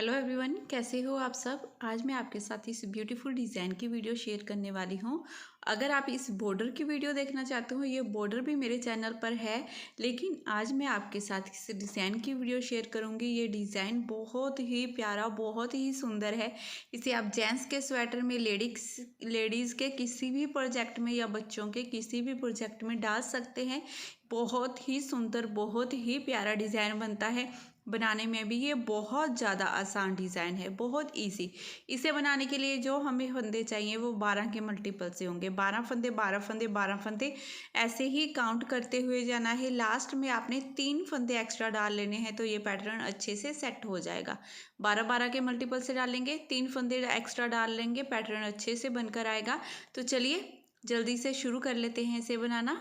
Hello everyone, कैसे हो आप सब। आज मैं आपके साथ इस ब्यूटीफुल डिज़ाइन की वीडियो शेयर करने वाली हूँ। अगर आप इस बॉर्डर की वीडियो देखना चाहते हो, ये बॉर्डर भी मेरे चैनल पर है, लेकिन आज मैं आपके साथ इस डिज़ाइन की वीडियो शेयर करूँगी। ये डिज़ाइन बहुत ही प्यारा, बहुत ही सुंदर है। इसे आप जेंट्स के स्वेटर में, लेडीज़ के किसी भी प्रोजेक्ट में या बच्चों के किसी भी प्रोजेक्ट में डाल सकते हैं। बहुत ही सुंदर, बहुत ही प्यारा डिज़ाइन बनता है। बनाने में भी ये बहुत ज़्यादा आसान डिज़ाइन है, बहुत इजी। इसे बनाने के लिए जो हमें फंदे चाहिए वो 12 के मल्टीपल से होंगे। 12 फंदे, 12 फंदे, 12 फंदे, ऐसे ही काउंट करते हुए जाना है। लास्ट में आपने 3 फंदे एक्स्ट्रा डाल लेने हैं तो ये पैटर्न अच्छे से सेट हो जाएगा। 12-12 के मल्टीपल से डालेंगे, 3 फंदे एक्स्ट्रा डाल लेंगे, पैटर्न अच्छे से बनकर आएगा। तो चलिए जल्दी से शुरू कर लेते हैं इसे बनाना।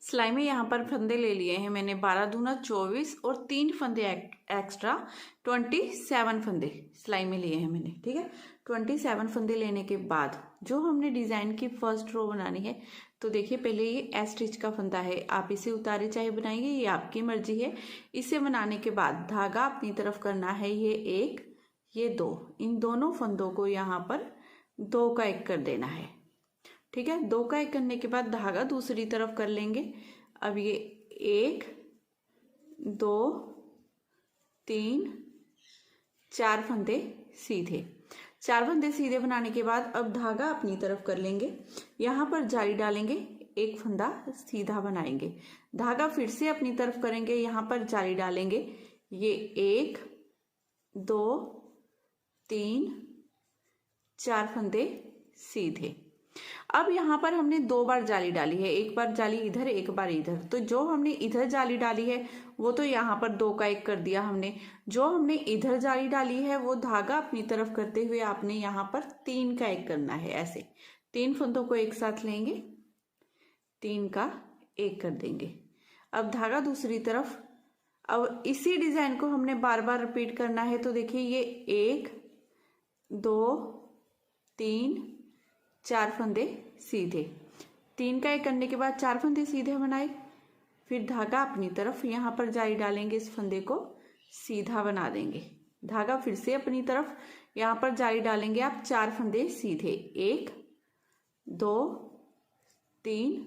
सिलाई में यहाँ पर फंदे ले लिए हैं मैंने 12 दूना 24 और 3 फंदे एक्स्ट्रा 27 फंदे सिलाई में लिए हैं मैंने। ठीक है, 27 फंदे लेने के बाद जो हमने डिज़ाइन की फर्स्ट रो बनानी है, तो देखिए पहले ये एस स्टिच का फंदा है, आप इसे उतारे चाहे बनाइए, ये आपकी मर्जी है। इसे बनाने के बाद धागा अपनी तरफ करना है, ये 1 ये 2, इन दोनों फंदों को यहाँ पर 2 का 1 कर देना है। ठीक है, 2 का 1 करने के बाद धागा दूसरी तरफ कर लेंगे। अब ये 1 2 3 4 फंदे सीधे, 4 फंदे सीधे बनाने के बाद अब धागा अपनी तरफ कर लेंगे, यहाँ पर जाली डालेंगे, एक फंदा सीधा बनाएंगे, धागा फिर से अपनी तरफ करेंगे, यहाँ पर जाली डालेंगे, ये 1 2 3 4 फंदे सीधे। अब यहाँ पर हमने 2 बार जाली डाली है, एक बार जाली इधर, एक बार इधर। तो जो हमने इधर जाली डाली है वो तो यहाँ पर 2 का 1 कर दिया हमने। जो हमने इधर जाली डाली है वो धागा अपनी तरफ करते हुए आपने यहाँ पर 3 का 1 करना है। ऐसे 3 फंदों को एक साथ लेंगे, 3 का 1 कर देंगे। अब धागा दूसरी तरफ। अब इसी डिजाइन को हमने बार बार रिपीट करना है। तो देखिए ये 1 2 3 4 फंदे सीधे, 3 का 1 करने के बाद 4 फंदे सीधे बनाए, फिर धागा अपनी तरफ, यहाँ पर जाली डालेंगे, इस फंदे को सीधा बना देंगे, धागा फिर से अपनी तरफ, यहाँ पर जाली डालेंगे आप, 4 फंदे सीधे, 1 2 3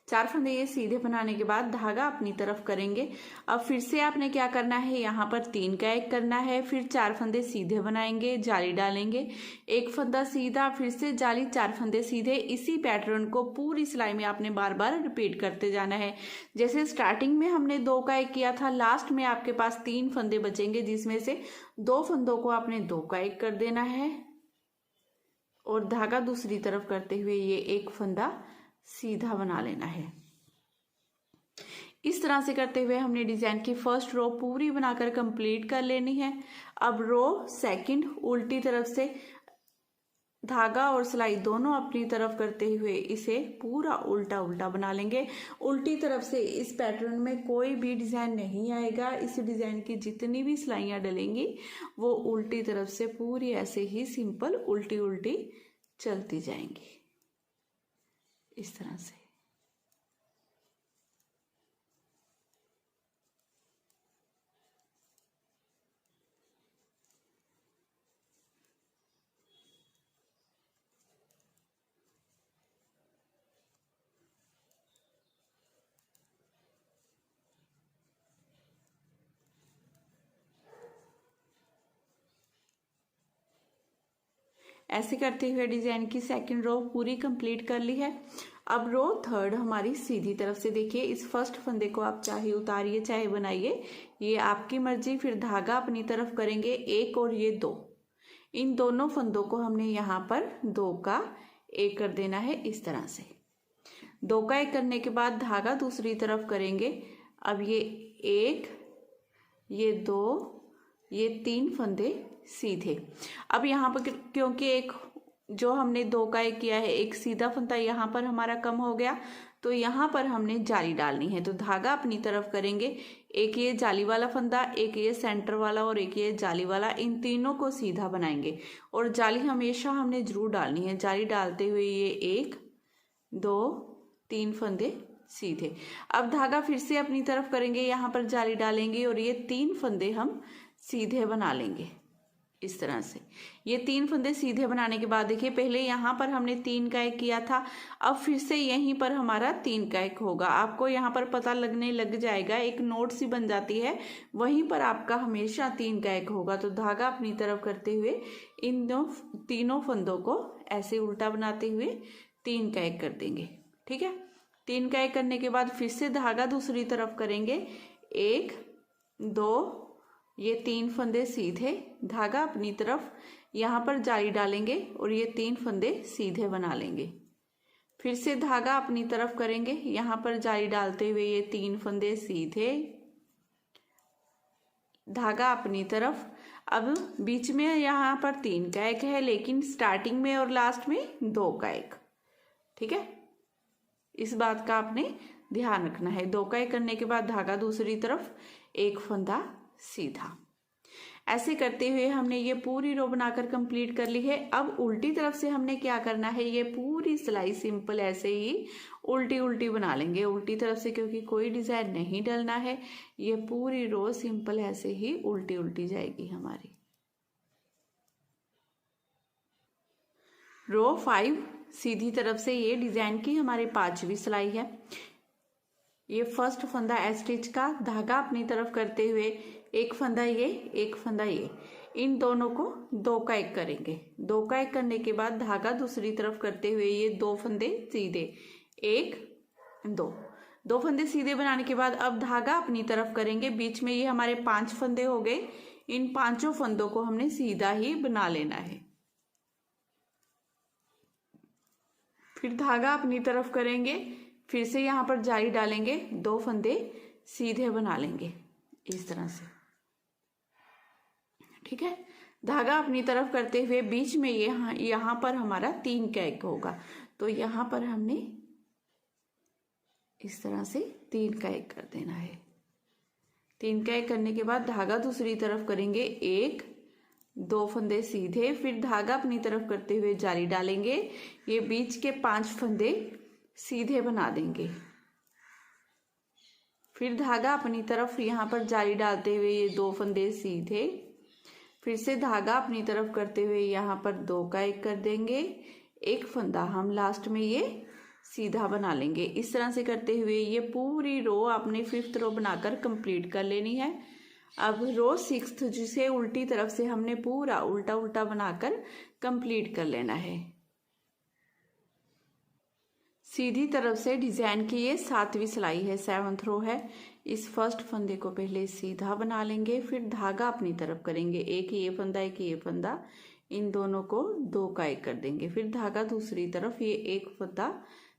4 फंदे ये सीधे बनाने के बाद धागा अपनी तरफ करेंगे। अब फिर से आपने क्या करना है, यहाँ पर 3 का 1 करना है, फिर 4 फंदे सीधे बनाएंगे, जाली डालेंगे, एक फंदा सीधा, फिर से जाली, 4 फंदे सीधे। इसी पैटर्न को पूरी सिलाई में आपने बार बार रिपीट करते जाना है। जैसे स्टार्टिंग में हमने 2 का 1 किया था, लास्ट में आपके पास 3 फंदे बचेंगे, जिसमें से 2 फंदों को आपने 2 का 1 कर देना है और धागा दूसरी तरफ करते हुए ये एक फंदा सीधा बना लेना है। इस तरह से करते हुए हमने डिजाइन की फर्स्ट रो पूरी बनाकर कंप्लीट कर लेनी है। अब रो सेकंड उल्टी तरफ से धागा और सिलाई दोनों अपनी तरफ करते हुए इसे पूरा उल्टा उल्टा बना लेंगे। उल्टी तरफ से इस पैटर्न में कोई भी डिजाइन नहीं आएगा। इस डिजाइन की जितनी भी सिलाइयां डलेंगी वो उल्टी तरफ से पूरी ऐसे ही सिंपल उल्टी उल्टी चलती जाएंगी, इस तरह से। ऐसे करते हुए डिजाइन की सेकंड रो पूरी कंप्लीट कर ली है। अब रो थर्ड हमारी सीधी तरफ से, देखिए इस फर्स्ट फंदे को आप चाहे उतारिए चाहे बनाइए, ये आपकी मर्जी। फिर धागा अपनी तरफ करेंगे, 1 और ये 2, इन दोनों फंदों को हमने यहाँ पर 2 का 1 कर देना है, इस तरह से। 2 का 1 करने के बाद धागा दूसरी तरफ करेंगे। अब ये 1 ये 2 ये 3 फंदे सीधे। अब यहाँ पर क्योंकि एक जो हमने 2 का 1 किया है, एक सीधा फंदा यहाँ पर हमारा कम हो गया, तो यहाँ पर हमने जाली डालनी है। तो धागा अपनी तरफ करेंगे, एक ये जाली वाला फंदा, एक ये सेंटर वाला और एक ये जाली वाला, इन तीनों को सीधा बनाएंगे। और जाली हमेशा हमने जरूर डालनी है। जाली डालते हुए ये 1 2 3 फंदे सीधे। अब धागा फिर से अपनी तरफ करेंगे, यहाँ पर जाली डालेंगे और ये 3 फंदे हम सीधे बना लेंगे इस तरह से। ये 3 फंदे सीधे बनाने के बाद देखिए, पहले यहाँ पर हमने 3 का एक किया था, अब फिर से यहीं पर हमारा 3 का एक होगा। आपको यहाँ पर पता लगने लग जाएगा, एक नोट सी बन जाती है, वहीं पर आपका हमेशा 3 का एक होगा। तो धागा अपनी तरफ करते हुए इन तीनों फंदों को ऐसे उल्टा बनाते हुए 3 का एक कर देंगे। ठीक है, 3 का एक करने के बाद फिर से धागा दूसरी तरफ करेंगे, 1 2, ये 3 फंदे सीधे, धागा अपनी तरफ, यहाँ पर जाली डालेंगे और ये 3 फंदे सीधे बना लेंगे। फिर से धागा अपनी तरफ करेंगे, यहाँ पर जाली डालते हुए ये 3 फंदे सीधे, धागा अपनी तरफ। अब बीच में यहाँ पर 3 का एक है, लेकिन स्टार्टिंग में और लास्ट में 2 का एक। ठीक है, इस बात का आपने ध्यान रखना है। 2 का एक करने के बाद धागा दूसरी तरफ, 1 फंदा सीधा। ऐसे करते हुए हमने ये पूरी रो बनाकर कंप्लीट कर ली है। अब उल्टी तरफ से हमने क्या करना है, ये पूरी सिलाई सिंपल ऐसे ही उल्टी उल्टी बना लेंगे उल्टी तरफ से, क्योंकि कोई डिजाइन नहीं डलना है। ये पूरी रो सिंपल ऐसे ही उल्टी उल्टी जाएगी हमारी। रो 5 सीधी तरफ से ये डिजाइन की हमारी 5वीं सिलाई है। ये फर्स्ट फंदा स्टिच का, धागा अपनी तरफ करते हुए 1 फंदा ये, 1 फंदा ये, इन दोनों को 2 का एक करेंगे। 2 का एक करने के बाद धागा दूसरी तरफ करते हुए ये 2 फंदे सीधे, 1 2 फंदे सीधे बनाने के बाद अब धागा अपनी तरफ करेंगे। बीच में ये हमारे 5 फंदे हो गए, इन 5 फंदों को हमने सीधा ही बना लेना है। फिर धागा अपनी तरफ करेंगे, फिर से यहाँ पर जाली डालेंगे, 2 फंदे सीधे बना लेंगे इस तरह से। ठीक है, धागा अपनी तरफ करते हुए बीच में यहाँ पर हमारा 3 का एक होगा, तो यहाँ पर हमने इस तरह से 3 का एक कर देना है। 3 का एक करने के बाद धागा दूसरी तरफ करेंगे, 1 2 फंदे सीधे, फिर धागा अपनी तरफ करते हुए जाली डालेंगे, ये बीच के 5 फंदे सीधे बना देंगे। फिर धागा अपनी तरफ यहाँ पर जाली डालते हुए ये 2 फंदे सीधे, फिर से धागा अपनी तरफ करते हुए यहाँ पर 2 का एक कर देंगे, 1 फंदा हम लास्ट में ये सीधा बना लेंगे। इस तरह से करते हुए ये पूरी रो आपने 5th रो बनाकर कंप्लीट कर लेनी है। अब रो 6th जिसे उल्टी तरफ से हमने पूरा उल्टा उल्टा बनाकर कंप्लीट कर लेना है। सीधी तरफ से डिजाइन की ये 7वीं सिलाई है, 7th रो है। इस फर्स्ट फंदे को पहले सीधा बना लेंगे, फिर धागा अपनी तरफ करेंगे, 1 ये फंदा 1 ये फंदा, इन दोनों को 2 का एक कर देंगे। फिर धागा दूसरी तरफ, ये 1 फंदा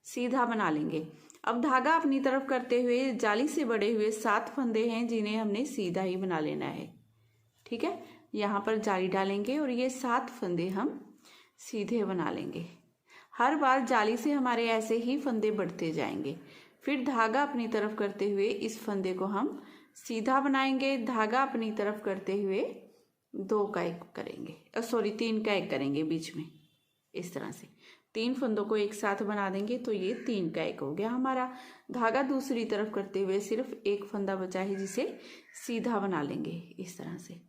सीधा बना लेंगे। अब धागा अपनी तरफ करते हुए जाली से बड़े हुए 7 फंदे हैं जिन्हें हमने सीधा ही बना लेना है। ठीक है, यहाँ पर जाली डालेंगे और ये 7 फंदे हम सीधे बना लेंगे। हर बार जाली से हमारे ऐसे ही फंदे बढ़ते जाएंगे। फिर धागा अपनी तरफ करते हुए इस फंदे को हम सीधा बनाएंगे, धागा अपनी तरफ करते हुए 2 का एक करेंगे, 3 का एक करेंगे बीच में इस तरह से। 3 फंदों को एक साथ बना देंगे तो ये 3 का एक हो गया हमारा। धागा दूसरी तरफ करते हुए सिर्फ 1 फंदा बचा है जिसे सीधा बना लेंगे इस तरह से।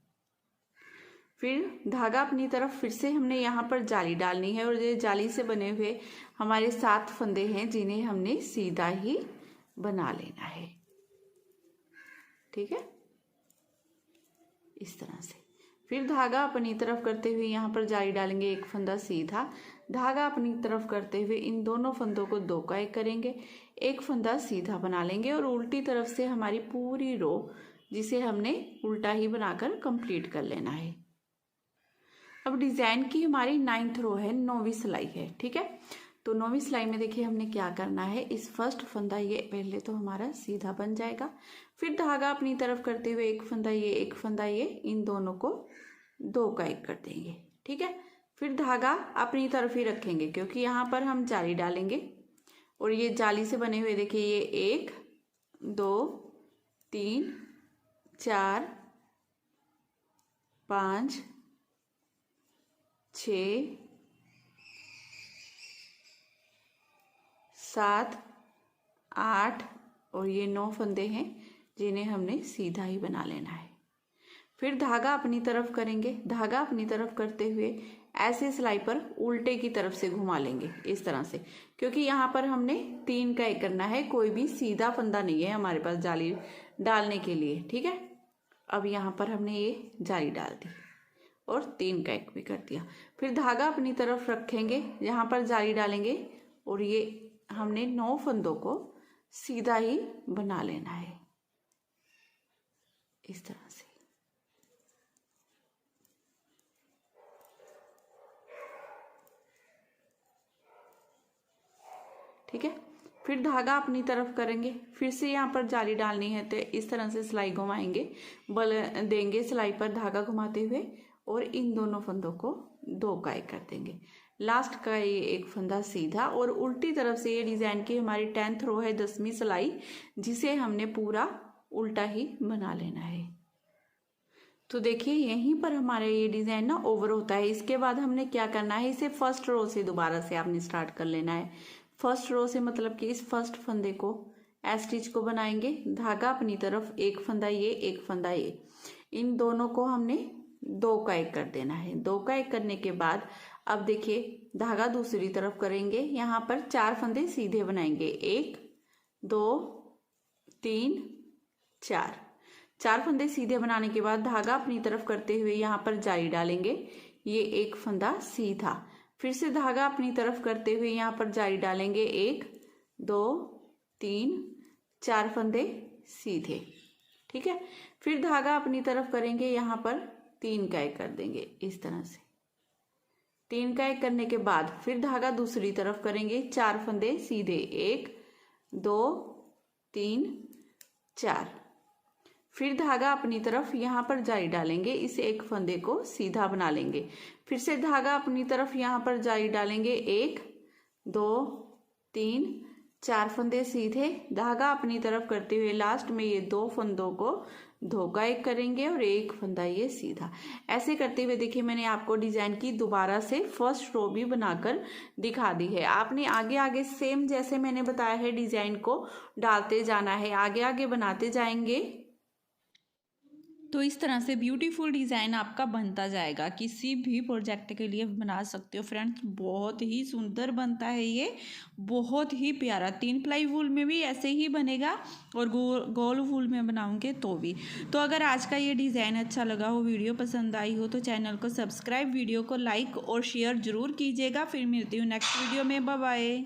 फिर धागा अपनी तरफ, फिर से हमने यहाँ पर जाली डालनी है और ये जाली से बने हुए हमारे 7 फंदे हैं जिन्हें हमने सीधा ही बना लेना है। ठीक है, इस तरह से। फिर धागा अपनी तरफ करते हुए यहाँ पर जाली डालेंगे, 1 फंदा सीधा, धागा अपनी तरफ करते हुए इन दोनों फंदों को 2 का एक करेंगे, 1 फंदा सीधा बना लेंगे और उल्टी तरफ से हमारी पूरी रो जिसे हमने उल्टा ही बनाकर कंप्लीट कर लेना है। अब डिजाइन की हमारी 9th रो है, 9वीं सिलाई है। ठीक है, तो 9वीं सिलाई में देखिए हमने क्या करना है, इस फर्स्ट फंदा ये पहले तो हमारा सीधा बन जाएगा, फिर धागा अपनी तरफ करते हुए 1 फंदा ये 1 फंदा ये, इन दोनों को 2 का एक कर देंगे। ठीक है, फिर धागा अपनी तरफ ही रखेंगे क्योंकि यहाँ पर हम जाली डालेंगे और ये जाली से बने हुए देखिए ये 1 2 3 4 5 6 7 8 और ये 9 फंदे हैं जिन्हें हमने सीधा ही बना लेना है। फिर धागा अपनी तरफ करेंगे। धागा अपनी तरफ करते हुए ऐसे सिलाई पर उल्टे की तरफ से घुमा लेंगे इस तरह से, क्योंकि यहाँ पर हमने 3 का एक करना है, कोई भी सीधा फंदा नहीं है हमारे पास जाली डालने के लिए। ठीक है, अब यहाँ पर हमने ये जाली डाल दी और 3 का एक भी कर दिया। फिर धागा अपनी तरफ रखेंगे, यहाँ पर जाली डालेंगे और ये हमने 9 फंदों को सीधा ही बना लेना है इस तरह से। ठीक है, फिर धागा अपनी तरफ करेंगे, फिर से यहाँ पर जाली डालनी है तो इस तरह से सिलाई घुमाएंगे, बल देंगे सिलाई पर धागा घुमाते हुए और इन दोनों फंदों को 2 का एक कर देंगे। लास्ट का ये एक फंदा सीधा और उल्टी तरफ से ये डिजाइन की हमारी 10th रो है, 10वीं सिलाई, जिसे हमने पूरा उल्टा ही बना लेना है। तो देखिए यहीं पर हमारा ये डिजाइन ना ओवर होता है। इसके बाद हमने क्या करना है, इसे फर्स्ट रो से दोबारा से आपने स्टार्ट कर लेना है। फर्स्ट रो से मतलब कि इस फर्स्ट फंदे को स्टिच को बनाएंगे, धागा अपनी तरफ, एक फंदा ये, एक फंदा ये, इन दोनों को हमने 2 का एक कर देना है। 2 का एक करने के बाद अब देखिए धागा दूसरी तरफ करेंगे, यहाँ पर 4 फंदे सीधे बनाएंगे, 1 2 3 4। 4 फंदे सीधे बनाने के बाद धागा अपनी तरफ करते हुए यहाँ पर जाली डालेंगे, ये एक फंदा सीधा, फिर से धागा अपनी तरफ करते हुए यहाँ पर जाली डालेंगे, 1 2 3 4 फंदे सीधे। ठीक है, फिर धागा अपनी तरफ करेंगे, यहाँ पर 3 का एक कर देंगे इस तरह से। 3 का एक करने के बाद फिर धागा दूसरी तरफ करेंगे, 4 फंदे सीधे, 1 2 3 4। फिर धागा अपनी तरफ यहाँ पर जाली डालेंगे, इस एक फंदे को सीधा बना लेंगे, फिर से धागा अपनी तरफ यहाँ पर जाली डालेंगे, 1 2 3 4 फंदे सीधे, धागा अपनी तरफ करते हुए लास्ट में ये 2 फंदों को 2 का एक करेंगे और एक फंदा ये सीधा। ऐसे करते हुए देखिए मैंने आपको डिजाइन की दोबारा से फर्स्ट रो भी बनाकर दिखा दी है। आपने आगे आगे सेम जैसे मैंने बताया है डिजाइन को डालते जाना है, आगे आगे बनाते जाएंगे तो इस तरह से ब्यूटीफुल डिज़ाइन आपका बनता जाएगा। किसी भी प्रोजेक्ट के लिए बना सकते हो फ्रेंड्स, बहुत ही सुंदर बनता है ये, बहुत ही प्यारा। 3 प्लाई वूल में भी ऐसे ही बनेगा और गोल वूल में बनाऊंगे तो भी। तो अगर आज का ये डिज़ाइन अच्छा लगा हो, वीडियो पसंद आई हो तो चैनल को सब्सक्राइब, वीडियो को लाइक और शेयर ज़रूर कीजिएगा। फिर मिलती हूँ नेक्स्ट वीडियो में, बाय बाय।